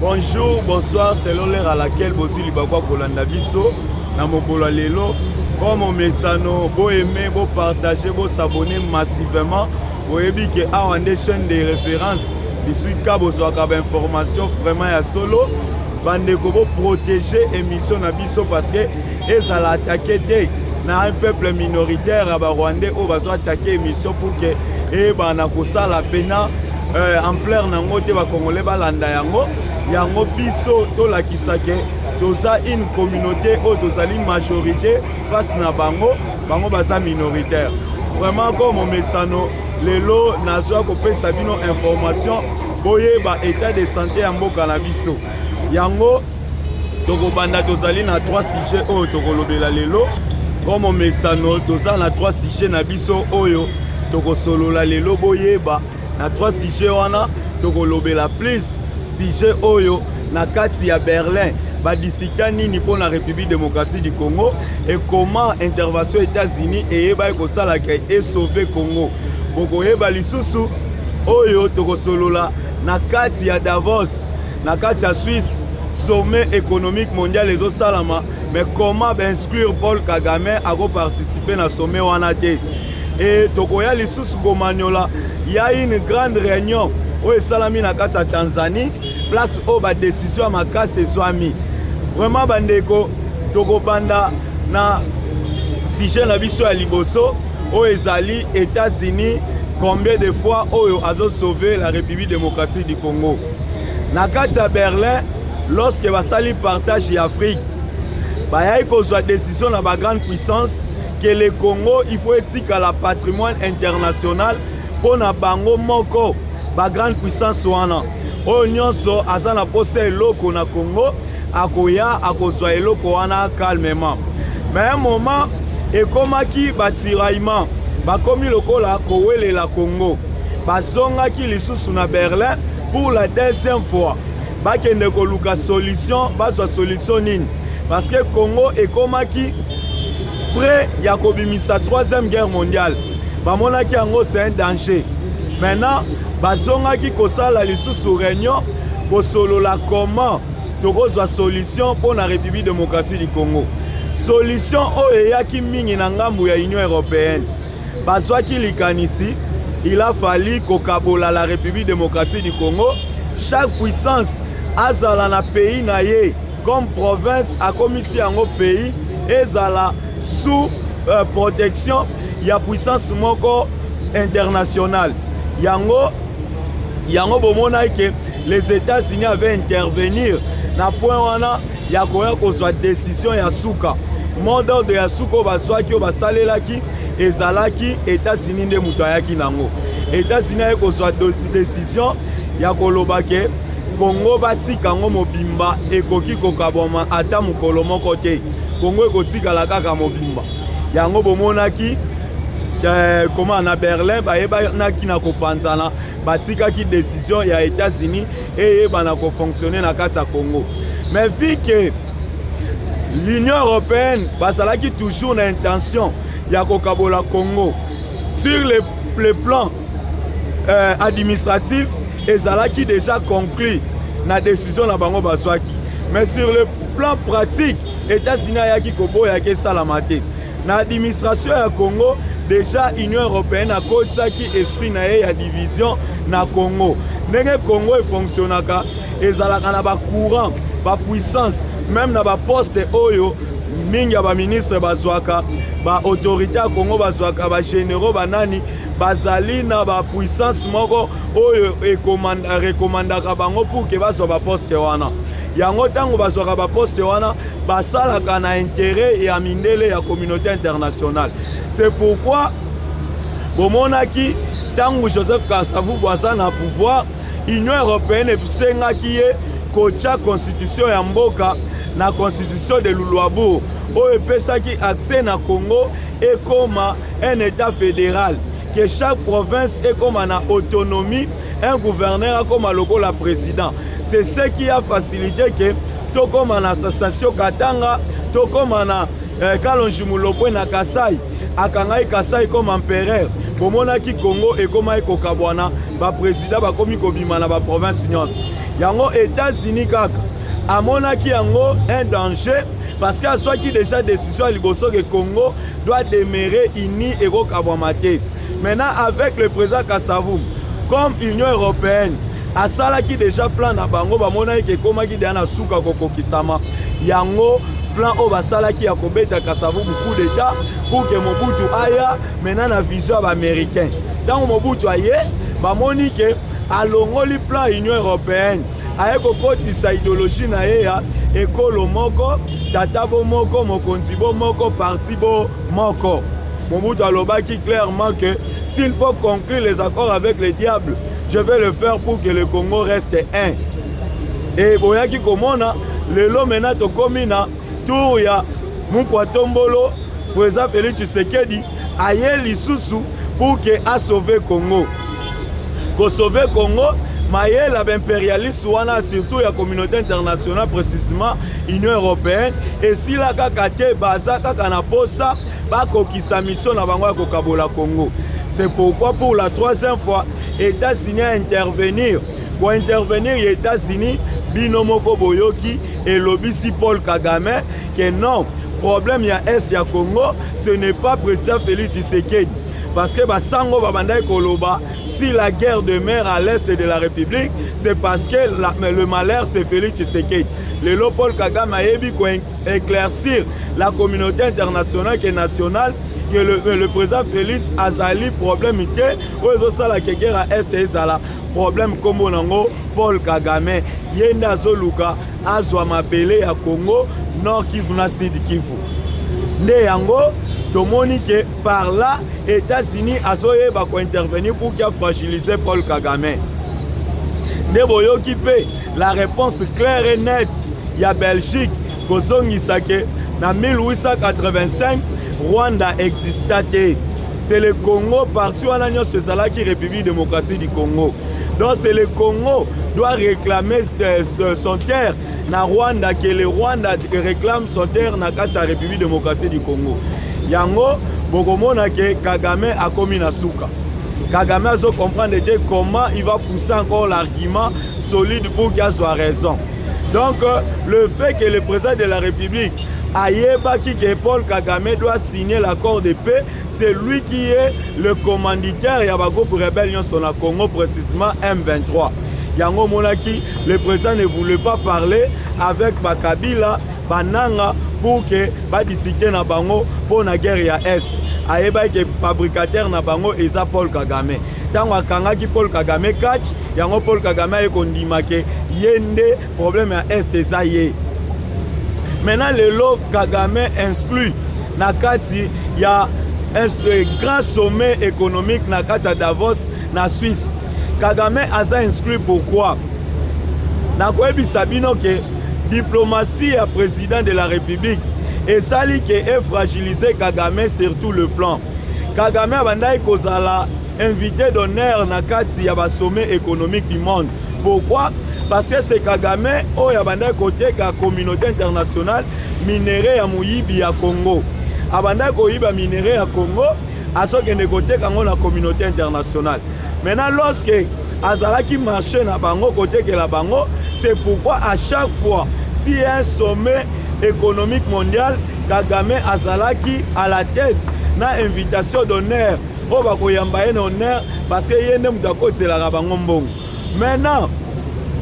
Bonjour, bonsoir, selon l'heure à laquelle vous êtes Libakwa Kolanda Biso, na mokolo lelo, comme mesano, vous aimez, vous partagez, vous s'abonnez massivement, vous avez que a des chaînes de référence, ici ka vous avez information vraiment à solo, bande ko vous protéger émission na biso parce que ils allaient attaquer na un peuple minoritaire à Rwandais où va attaquer émission pour que et bana ko sala pena en plein nango te ba congolais balanda yango. Yango biso to la kisake toza une communauté ou tozali majorité face na bango baza minoritaire vraiment comme mesano lelo nazwa ko pesa bino information boye ba état de santé ya mboka na biso yango toko banda tozali na 3 sujets oyo tokolobela lelo comme mesano toza na 3 sujets na biso oyo toko solola lelo boye ba na 3 sujets wana tokolobela plus sujet oyo na kati ya Berlin badisika nini pour la République démocratique du Congo et comment intervention États-Unis et ba ko sala et sauver Congo boko yeba lisusu oyo tokosolola na kati ya Davos na kati ya Suisse sommet économique mondial les salama mais comment inclure Paul Kagame à participer na sommet wana te et tokoya lisusu komanyola il y a une grande réunion où salami na kati ya Tanzanie place où ba décision makase swami vraiment bandeko toko banda na sujet na biso ya liboso où ezali États-Unis combien de fois oyo azo sauver la République démocratique du Congo na kati ya Berlin lorsque basali partage ya Afrique bayai kozwa décision na ba grande puissance que le Congo il faut etika la patrimoine international pour na bango moko ba grande puissance wana oyo nyonso aza na posa eloko na Congo akoya akozwa eloko wana calmement mais un moment ekomaki batiraillement bakomi lokola kowelela Congo bazongaki lisusu na Berlin pour la deuxième fois bakende koluka solution bazwa solution nini parce que Congo ekomaki près ya kobimisa 3e guerre mondiale bamonaki yango c'est un danger maintenant bazongaki kosala lisusu réunion kosolola comment tokozwa solution pour la République démocratique du Congo solution oyo eyaki mingi na ngambu ya Union européenne bazwaki likanisi il a fallu kokabola la République démocratique du Congo chaque puissance azala na pays na ye comme province akomisi yango pays ezala sous protection ya puissance moko internationale yango bomona que les États-Unis avaient intervenir na point wana ya koya kozwa décision ya suka modo de ya suka bazwaki basalelaki ezalaki États-Unis nde muto ayaki nango États-Unis ay kozwa décision ya koloba ke Congo batika ngo mobimba ekoki kokaboma ata mukolo moko te Congo ekotikala kaka mobimba yango bomonaki comment na Berlin bayebaki na kopanzana batikaki décision ya États-Unis et bana ko fonctionner na kati ya Congo mais vu que l'Union européenne basalaki toujours na intention ya kokabola Congo sur le plan administratif ezalaki déjà conclu na décision na bango baswaki mais sur le plan pratique États-Unis ayaki koboya ke salamate na administration ya Congo déjà Union européenne a kotsaki esprit na ye ya division na Congo ndenge Congo fonctionnaka ezalaka na ba courant ba puissance même na ba poste oyo mingi ya ba ministre bazwaka ba autorité ya Congo bazwaka ba généraux banani bazali na ba puissance moko oyo recommandaka bango pour que bazwa ba poste wana yango tango bazwaka ba poste wana basalaka na intérêt ya mindele ya communauté internationale c'est pourquoi bomonaki tango Joseph Kasavubu aza na pouvoir Union européenne efusengaki ye kotia constitution ya mboka na constitution de Luluabourg oyo epesaki accès na Congo ekoma un état fédéral que chaque province ekoma na autonomie un gouverneur akoma lokola président c'est ce qui a facilité que tokoma na association Katanga tokoma na Kalonji Mulopwe na Kasai akangai Kasai comme empereur bomonaki Congo ekoma ekokabwana ba président bakomi kobima na ba province nyonso yango États-Unis kaka amonaki yango un danger parce que soit qui déjà décision liboso que Congo doit demeurer uni et kokabwamate. Maintenant avec le président Kasavubu comme Union européenne asalaki déjà plan na bango bamonaki ke komaki deya na suka kokokisama yango plan o basalaki ya kobeta Kasavubu coup d'état pour que Mobutu aya maintenant na vision américain. Tant Mobutu aye bamoni ke alongoli plan Union européenne aye kokotisa idéologie na ye ya ekolo moko tata bo moko mokonzi bo moko parti bo moko. Mobutu alobaki clairement que s'il faut conclure les accords avec le diable, je vais le faire pour que le Congo reste un. Et boyaki komona lelo mena to komina tour ya Mukwa-Tombolo président Félix Tshisekedi aye lisusu pour que a sauver Congo. Ko sauver Congo mayela impérialiste wana surtout ya communauté internationale précisément Union européenne et si la kaka te baza kaka na posa bakokisa mission na bango ya kokabola Congo. C'est pourquoi pour la troisième fois États-Unis a intervenir. Pour intervenir les États-Unis binomoko boyoki et lobisi Paul Kagame que non, problème ya est ya Congo, ce n'est pas président Félix Tshisekedi parce que basango babandai koloba si la guerre demeure à l'est de la République, c'est parce que le malheur c'est Félix Tshisekedi. Le Paul Kagame a éclaircir la communauté internationale qui est nationale que le président Félix Azali problème était ou la guerre à est et ça problème comme nango Paul Kagame yenda zoluka azwa mabele ya Congo Nord Kivu na Sud Kivu. Nde yango tomoni que par là États-Unis azoye ba ko intervenir pour qu'il fragiliser Paul Kagame. Nde boyoki pe la réponse claire et nette ya Belgique kozongisa ke na 1885 Rwanda existait. C'est le Congo parti wana nyonso ezalaki République démocratique du Congo. Donc c'est le Congo doit réclamer son terre na Rwanda que le Rwanda réclame son terre na kati ya République démocratique du Congo. Yango bokomona ke Kagame a komi na suka. Kagame a comprendre comment il va pousser encore l'argument solide pour qu'il soit raison. Donc le fait que le président de la République ayebaki que Paul Kagame doit signer l'accord de paix, c'est lui qui est le commanditaire ya ba groupe rebelle sur la Congo, précisément M23. Yango monaki, le président ne voulait pas parler avec Bakabila, Bananga pour que ba discuter na bango pour la guerre ya Est. Ayebaki que fabricateur na bango eza Paul Kagame. Tango akangaki Paul Kagame catch, yango Paul Kagame e kondimake yende problème ya Est eza ye. Maintenant, le lot Kagame inclut Nakati, il y a un grand sommet économique Nakati à Davos, na Suisse. Kagame a ça inclus pourquoi? Nakwebi Sabino que diplomatie à président de la République et ça li que est fragilisé Kagame sur tout le plan. Kagame a bandai kozala invité d'honneur Nakati à sommet économique du monde. Pourquoi? Parce que c'est Kagame au yabanda côté la communauté internationale minéré à Mouyibi à Congo. Abanda koyiba minéré à Congo, à ce que côté quand la communauté internationale. Maintenant lorsque Azalaki marché na bango côté que la bango, c'est pourquoi à chaque fois si y a un sommet économique mondial, Kagame Azalaki à la tête na invitation d'honneur. Au bakoyamba en honneur parce que yende mutako c'est la bango mbongo. Maintenant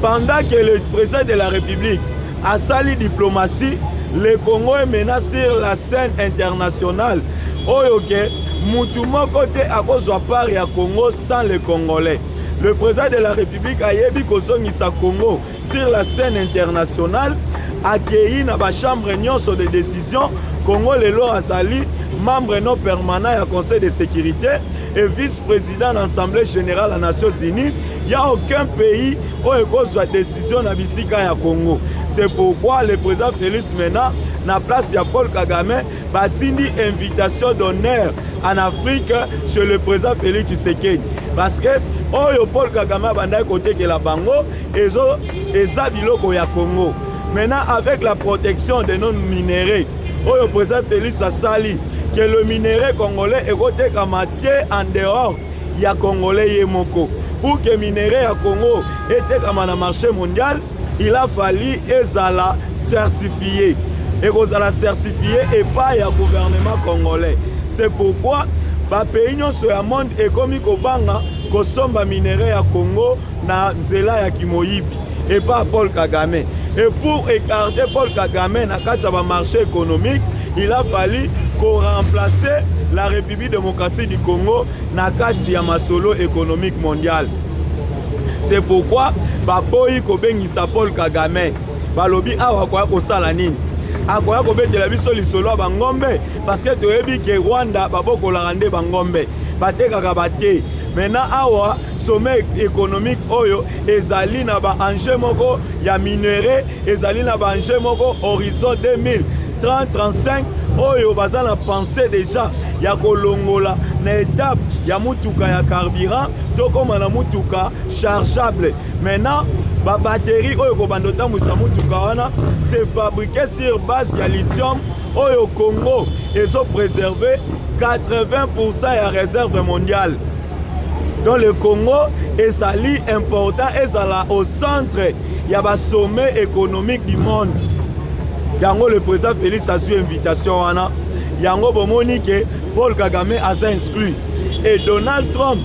pendant que le président de la République a sali diplomatie, le Congo est maintenant sur la scène internationale. Oyoke, Moutouma côté à cause de part ya Congo sans les Congolais. Le président de la République a yebi kozongisa Congo sur la scène internationale, accueilli dans la chambre nyonso de décision. Congo lelo azali membre non permanent du Conseil de sécurité et vice-président de l'Assemblée générale des Nations Unies. Il n'y a aucun pays où il y a décision dans le Congo. C'est pourquoi le président Félix Mena, na place de Paul Kagame, batindi invitation d'honneur en Afrique chez le président Félix Tshisekedi. Parce que Paul Kagame a bandé côté que la Bango et ça biloko ya Congo. Maintenant avec la protection de nos minéraux, le président Félix a sali que le minerai congolais est côté en dehors, il y a Congolais yemoko. pour que minerai ya Congo etekama na marché mondial, il a fallu ezala certifié. Et ezala certifié et pas ya gouvernement congolais. C'est pourquoi ba pays nyonso ya monde ekomi kobanga kosomba minerai ya Congo na nzela ya kimoyibi et pas Paul Kagame. Et pour écarter Paul Kagame na kati ya ba marché économique, il a fallu qu'on remplace la République démocratique du Congo na kati ya masolo économique mondial. C'est pourquoi baboyi kobengisa Paul Kagame balobi awa kwa kosala nini akoya kobetela biso lisolo bangombe parce que toyebi ke Rwanda babokolaka nde bangombe batekaka bate. Maintenant awa sommet économique oyo ezali na ba enjeu moko ya minerai, ezali na ba enjeu moko horizon 2030-35 oyo baza na pensée déjà ya kolongola na étape ya mutuka ya carburant tokoma na mutuka chargeable. Maintenant ba batterie oyo kobanda tambusa mutuka wana c'est fabriqué sur base ya lithium oyo Congo ezo préserver 80% ya réserve mondiale. Dans le Congo ezali important, ezala au centre ya ba sommet économique du monde. Yango le président Félix a su invitation wana. Yango bomoni ke Paul Kagame a inscrit et Donald Trump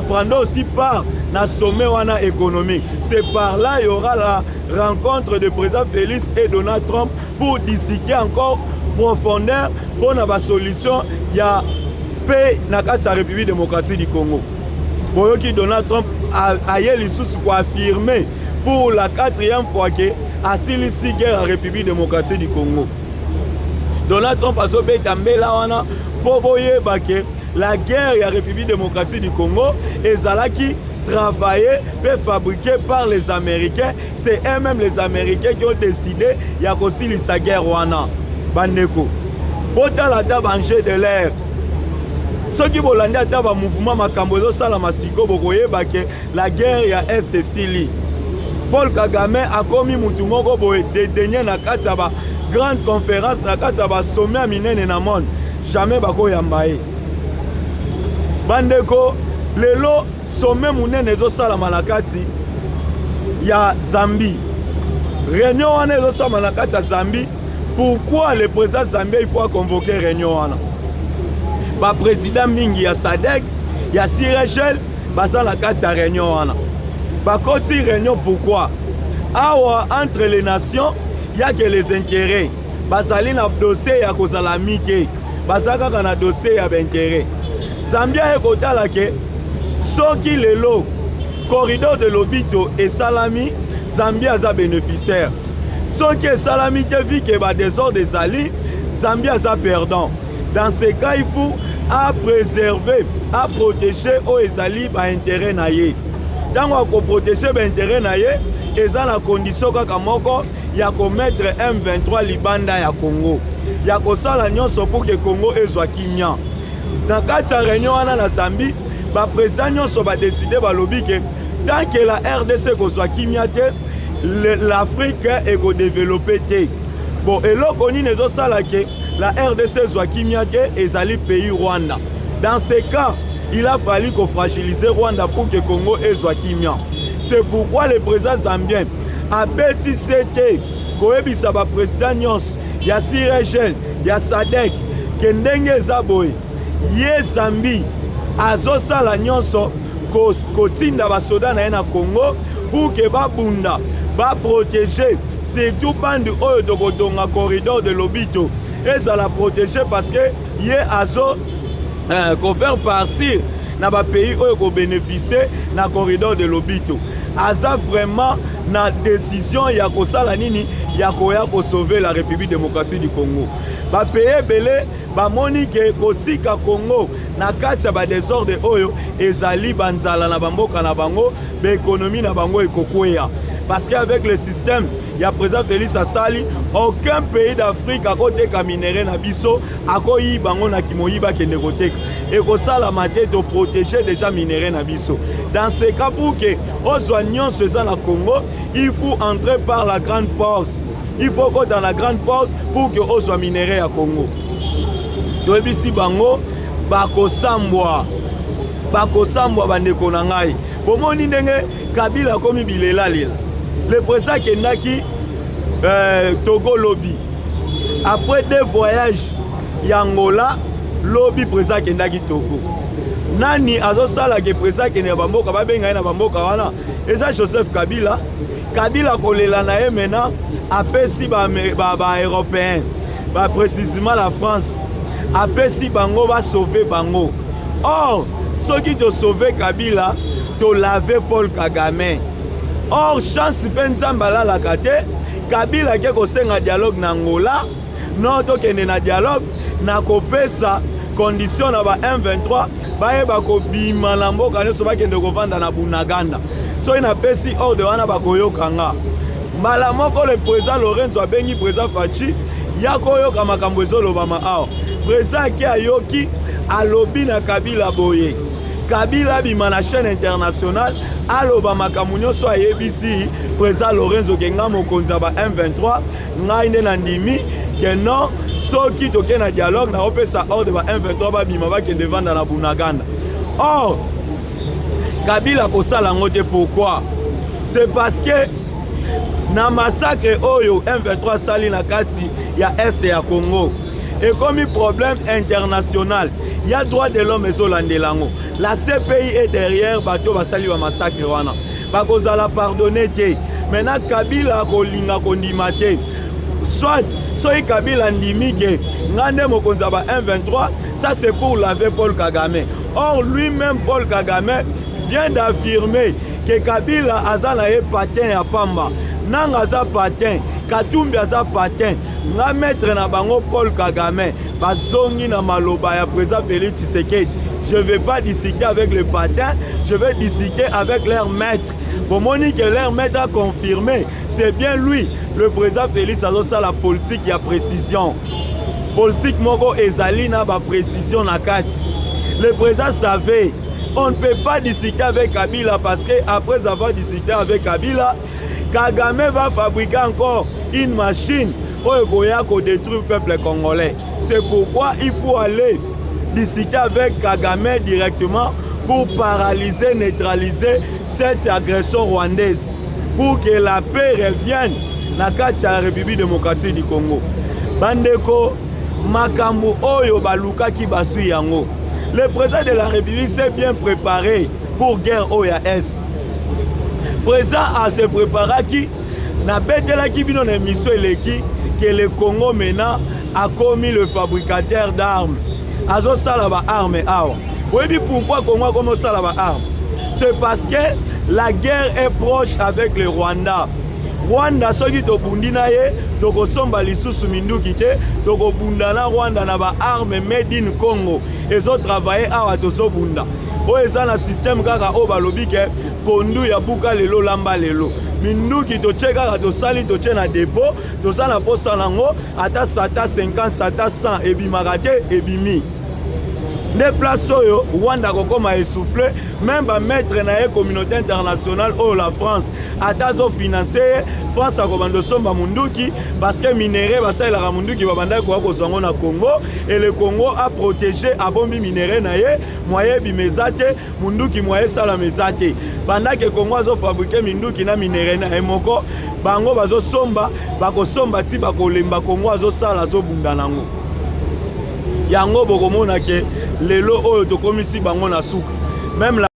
prendra aussi part dans sommet wana économique. C'est par là il y aura la rencontre de président Félix et Donald Trump pour discuter encore profondeur pour la solution ya paix na kati ya République démocratique du Congo. Boyoki Donald Trump a yeli sous pour affirmer pour la 4e fois que asilisi guerre à République démocratique du Congo. Donald Trump a sobé tambela wana pour boyeba ke la guerre à République démocratique du Congo ezalaki travaillé et fabriqué par les Américains. C'est eux-mêmes les Américains qui ont décidé ya kosilisa guerre wana. Bandeko botala ta banche de l'air. Ceux qui vont l'année à un mouvement Makambozo Salamasiko bokoyeba ke la guerre ya Est Sili. Paul Kagame a commis mutumoko boye dédaigné na kati ya ba grande conférence na kati ya ba sommet minene na monde. Jamais bako yambaye. Bandeko lelo sommet munene zo salama na kati ya Zambie. Réunion wana zo salama na kati ya Zambie. Pourquoi le président Zambie il faut convoquer réunion wana? Ba président mingi ya SADC ya Sirechel basa la kati ya réunion wana. Ba koti réunion pourquoi? Awa entre les nations y a que les intérêts. Basali na dossier ya kozala mike. Basaka kana dossier ya intérêt. Zambia ekotala ke soki lelo corridor de Lobito et Salami Zambia za bénéficiaire. Soki et Salami te vi ke ba désordre des alliés Zambia za perdant. Dans ce cas il faut à préserver, à protéger aux ezali ba intérêt na ye. Tango ko protéger ba intérêt na ye, eza na condition kaka moko ya ko mettre M23 libanda ya Congo. Ya ko sala nyonso pour que Congo ezwa kimia. Na kati ya réunion wana na Zambie, ba président nyonso ba décider ba lobi ke tant que la RDC ko zwa kimia te, l'Afrique est ko développer te. Bon, eloko ni nezo sala ke la RDC zwa kimia te ezali pays Rwanda. Dans ce cas, il a fallu qu'on fragilise Rwanda pour que Congo ezwa kimia. C'est pourquoi le président zambien a bêti c'était koyebisa ba président nyonso ya Sirechel, ya SADC ke ndenge eza boye ye Zambie azosala nyonso kotinda basoda na ye na Congo pour que babunda baprotéger surtout bandi oyo tokotonga corridor de Lobito ezala protéger parce que ye azo ko faire partir na ba pays oyo ko bénéficier na corridor de Lobito. Aza vraiment na décision ya kosala nini ya koya ko sauver la République démocratique du Congo. Ba pays belé ba moni ke kotika Congo na kati ya ba désordre oyo ezali banzala na bamboka na bango be économie na bango ekokweya. Parce qu'avec le système il y a président Félix Asali, aucun pays d'Afrique à côté ka minéré na biso akoyi bango na kimoyiba kende koteka. Et que ça la maté de protéger déjà minéré na biso. Dans ce cas pour que ozoignon ce ça na Congo, il faut entrer par la grande porte. Il faut que dans la grande porte pour que ozo minéré à Congo. Toebisi bango bako sambwa bandeko na ngai bomoni ndenge Kabila komi bilela lela le président kendaki Togo lobby après 2 voyages Angola lobby président kendaki Togo nani azosala ke président kende bamboka babenga na bamboka wana eza Joseph Kabila kolela na ye mena apesi ba européen ba précisément la France apesi bango ba sauver bango. Or soki to sauver Kabila to laver Paul Kagame. Or chance penza mbala kate Kabila ke kosenga dialogue na Angola non to kende na dialogue na kopesa condition na ba M23 baye bakobima na mboka nyonso bakende kovanda na Bunaganda. So ina pesi ordre wana bakoyokanga. Mbala moko le président Lorenzo abengi président Fachi ya koyoka makambo ezolobama awa. Président ki ayoki alobi na Kabila boye. Kabila bima na chaîne internationale aloba makambo nyonso ayebisi président Lorenzo kenga mokonzi ba M23 ngai nde na ndimi ke non soki toke na dialogue na opesa ordre ba M23 babima bakende vanda na Bunaganda. Or Kabila kosala ngote pourquoi? C'est parce que na massacre oyo M23 sali na kati ya Est ya Congo et comme problème international il y a droit de l'homme ezolandelango. La CPI est derrière bato basali wa massacre wana bakozala pardonner te. Maintenant Kabila kolinga kondima te soit soki Kabila ndimi ke ngande mokonzi ba M23 ça c'est pour laver Paul Kagame. Or lui-même Paul Kagame vient d'affirmer que Kabila azala e patin ya pamba nanga aza patin Katumbi aza patin nga maître na bango Paul Kagame bazongi na maloba ya président Félix Tshisekedi. Je vais pas discuter avec le patin, je vais discuter avec leur maître. Bomoni que leur maître a confirmé, c'est bien lui le président Félix Azosa la politique ya précision. Politique moko ezali na ba précision na kati. Le président savait on ne peut pas discuter avec Kabila parce que après avoir discuté avec Kabila, Kagame va fabriquer encore une machine pour détruire le peuple congolais. C'est pourquoi il faut aller discuter avec Kagame directement pour paralyser, neutraliser cette agression rwandaise, pour que la paix revienne dans la République démocratique du Congo. Bandeko, makambo oyo baluka ki basu yango. Le président de la République s'est bien préparé pour guerre Oya Est. Le président a se préparé qui n'a pas qui bino na mission eleki que le Congo maintenant a commis le fabricateur d'armes. Azo sala ba armes awa. Oui, pourquoi Congo a commencé à ba armes? C'est parce que la guerre est proche avec le Rwanda. Rwanda soki to bundina ye toko somba lisusu minduki te toko bundana Rwanda na ba armes made in Congo. Ils ont travaillé à Watozobunda. Ils ont un système kaka o balobi ke pondu ya buka lelo lamba lelo. Minduki to cheka to sali to chena dépôt, to sala posa nango ata sata 50 sata 100 ebimakate ebimi. Des places oyo Rwanda kokoma essoufflé, même ba mettre na ye communauté internationale ou la France atazo financer France a commandé somba munduki parce que minéraux basala la munduki babanda ko kozongo na Congo et le Congo a protégé abombi minéraux na ye moye bimezate munduki moye sala mezate banda ke Congo azo fabriquer minduki na minéraux na emoko bango bazo somba bako somba ti bako lemba Congo azo sala zo bunda nango yango bokomona ke lelo oyo tokomisi bango na suka même la